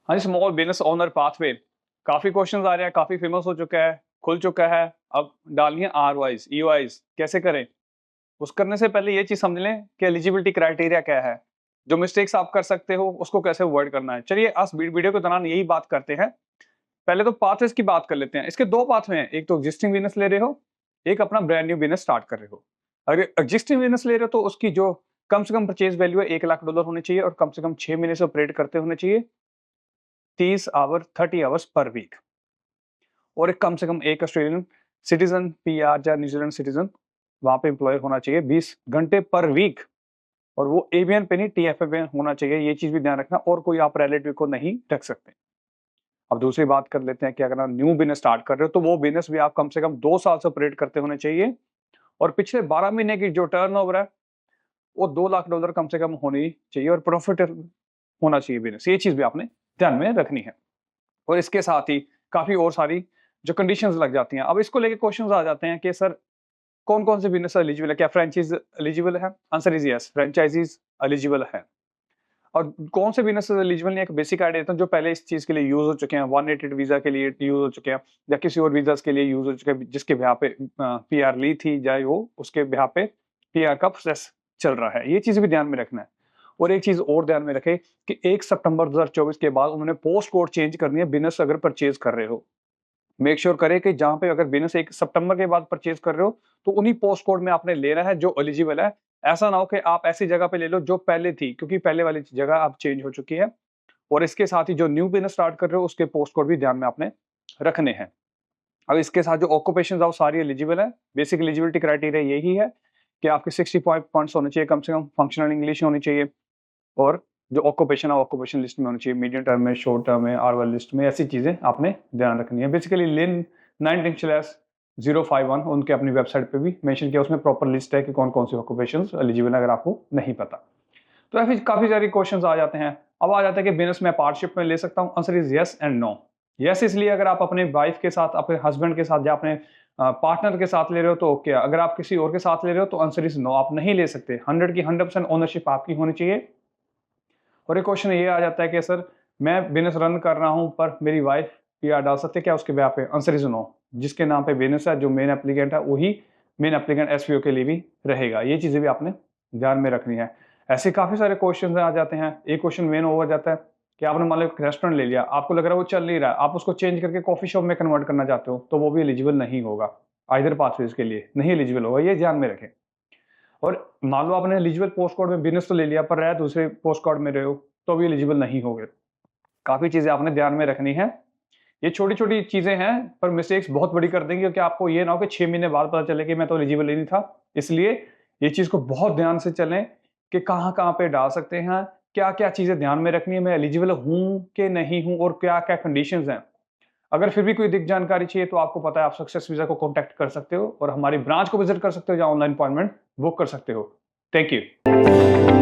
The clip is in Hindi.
हाँ जी, स्मॉल बिज़नेस ओनर पाथवे काफ़ी क्वेश्चंस आ रहे हैं, काफ़ी फेमस हो चुका है, खुल चुका है। अब डालनी है आरओआईज़, ईओआईज़ कैसे करें? उस करने से पहले ये चीज़ समझ लें कि एलिजिबिलिटी क्राइटेरिया क्या है? जो मिस्टेक्स आप कर सकते हो, उसको कैसे अवॉइड करना है? चलिए आज वीडियो के दौरान यही बात करते हैं। पहले तो पाथवेज़ की बात कर लेते हैं। इसके 2 पाथवे हैं, एक तो एक्जिस्टिंग बिज़नेस ले रहे हो, एक अपना ब्रांड न्यू बिज़नेस स्टार्ट कर रहे हो। अगर एक्जिस्टिंग बिज़नेस ले रहे हो तो उसकी जो कम से कम परचेज़ वैल्यू है $1,00,000 होनी चाहिए और कम से कम 6 महीने से ऑपरेट करते होने चाहिए, 30 आवर 30 आवर्स पर वीक। और एक कम से कम एक ऑस्ट्रेलियन सिटीजन, पीआर या न्यूजीलैंड सिटीजन वहाँ पे एम्प्लॉय होना चाहिए 20 घंटे पर वीक, और वो एवीएन पे नहीं टीएफए पे होना चाहिए। ये चीज़ भी ध्यान रखना, और कोई आप रिलेटिव को नहीं रख सकते। अब दूसरी बात कर लेते हैं कि अगर आप न्यू बिज़नेस स्टार्ट कर रहे हो तो वो बिज़नेस भी आप कम से कम 2 साल से ऑपरेट करते होने चाहिए, और पिछले 12 महीने की जो टर्नओवर है वो $2 लाख कम से कम होनी चाहिए, और प्रॉफिट होना चाहिए बिज़नेस। ये चीज़ भी आपने ध्यान में रखनी है। और इसके साथ ही काफ़ी और सारी जो कंडीशंस लग जाती हैं। अब इसको लेके क्वेश्चंस आ जाते हैं कि सर कौन-कौन से बिज़नेस एलिजिबल है? क्या फ्रैंचाइज़ एलिजिबल है? आंसर इज़ यस, फ्रैंचाइज़ीज़ एलिजिबल है। और कौन से बिज़नेस एलिजिबल नहीं है, एक बेसिक आइडिया देता हूँ, जो पहले इस चीज़ के लिए यूज़ हो चुके हैं, 188 वीज़ा के लिए यूज़ हो चुके हैं, या किसी और वीज़ाज़ के लिए यूज़ हो चुके हैं, जिसके बिहाफ़ पे पीआर ली थी, चाहे वो उसके बिहाफ़ पे पीआर का प्रोसेस चल रहा है। ये चीज़ भी ध्यान में रखना है। और एक चीज़ और ध्यान में रखें कि 1 सितंबर 2024 के बाद उन्होंने पोस्ट कोड चेंज करनी है बिज़नेस अगर परचेज़ कर रहे हो। मेक श्योर करें कि जहाँ पे अगर बिज़नेस 1 सितंबर के बाद परचेज़ कर रहे हो, तो उन्हीं पोस्ट कोड में आपने लेना है जो एलिजिबल है। ऐसा ना हो कि आप ऐसी जगह पे ले लो जो पहले थी, क्योंकि पहले वाली जगह अब चेंज हो चुकी है। और इसके साथ ही जो न्यू बिज़नेस स्टार्ट कर रहे हो, उसके पोस्ट कोड भी ध्यान में आपने रखने हैं। अब इसके साथ जो ऑक्यूपेशंस है वो सारी एलिजिबल है। बेसिक एलिजिबिलिटी क्राइटेरिया यही है कि आपके 60 पॉइंट्स होने चाहिए कम से कम, फंक्शनल इंग्लिश होनी चाहिए, और जो ऑक्यूपेशन है ऑक्यूपेशन लिस्ट में होनी चाहिए, मीडियम टर्म में, शॉर्ट टर्म में, आर वाली लिस्ट में। ऐसी चीज़ें आपने ध्यान रखनी है। बेसिकली लिन 19/051 उनके अपनी वेबसाइट पे भी मेंशन किया, उसमें प्रॉपर लिस्ट है कि कौन-कौन से ऑक्यूपेशंस एलिजिबल है, अगर आपको नहीं पता। तो ऐसे काफ़ी सारे क्वेश्चंस आ जाते हैं। अब आ जाता है कि बिज़नेस मैं पार्टनरशिप में ले सकता हूँ? Answer is yes and no. Yes इसलिए अगर आप अपने वाइफ के साथ, अपने हस्बैंड के साथ या अपने पार्टनर के साथ ले रहे हो तो ओके। अगर आप किसी और के साथ ले रहे हो तो आंसर इज़ नो, आप नहीं ले सकते। 100 की 100% ओनरशिप आपकी होनी चाहिए। और एक क्वेश्चन ये आ जाता है कि सर मैं बिज़नेस रन कर रहा हूँ पर मेरी वाइफ पीआर डाल सकते हैं क्या उसके ब्याह पे? Answer is no. जिसके नाम पे बिज़नेस है, जो मेन एप्लीकेंट है, वही मेन एप्लीकेंट एसवीओ के लिए भी रहेगा। ये चीज़ें भी आपने ध्यान में रखनी है। ऐसे काफ़ी सारे क्वेश्चन आ जाते हैं। एक क्वेश्चन मेन हो जाता है कि आपने मान लो एक रेस्टोरेंट ले लिया, आपको लग रहा है वो चल नहीं रहा है, आप उसको चेंज करके कॉफ़ी शॉप में कन्वर्ट करना चाहते हो, तो वो भी एलिजिबल नहीं होगा। आइदर पाथवेज़ के लिए नहीं एलिजिबल होगा, ये ध्यान में रखें। और मान लो आपने एलिजिबल पोस्ट कोड में बिज़नेस तो ले लिया, पर रह दूसरे पोस्ट कोड में रहे हो, तो भी एलिजिबल नहीं होगे। काफ़ी चीज़ें आपने ध्यान में रखनी है। ये छोटी-छोटी चीज़ें हैं, पर मिस्टेक्स बहुत बड़ी कर देंगी, क्योंकि आपको ये ना हो कि 6 महीने बाद पता चले कि मैं तो एलिजिबल ही नहीं था। इसलिए ये चीज़ को बहुत ध्यान से चलें कि कहाँ-कहाँ पे डाल सकते हैं, क्या-क्या चीज़ें ध्यान में रखनी है, मैं एलिजिबल हूँ कि नहीं हूँ, और क्या-क्या कंडीशंस हैं। अगर फिर भी कोई अधिक जानकारी चाहिए तो आपको पता है, आप सक्सेस वीज़ा को कॉन्टैक्ट कर सकते हो और हमारी ब्रांच को विज़िट कर सकते हो, जहाँ ऑनलाइन अपॉइंटमेंट बुक कर सकते हो। Thank you.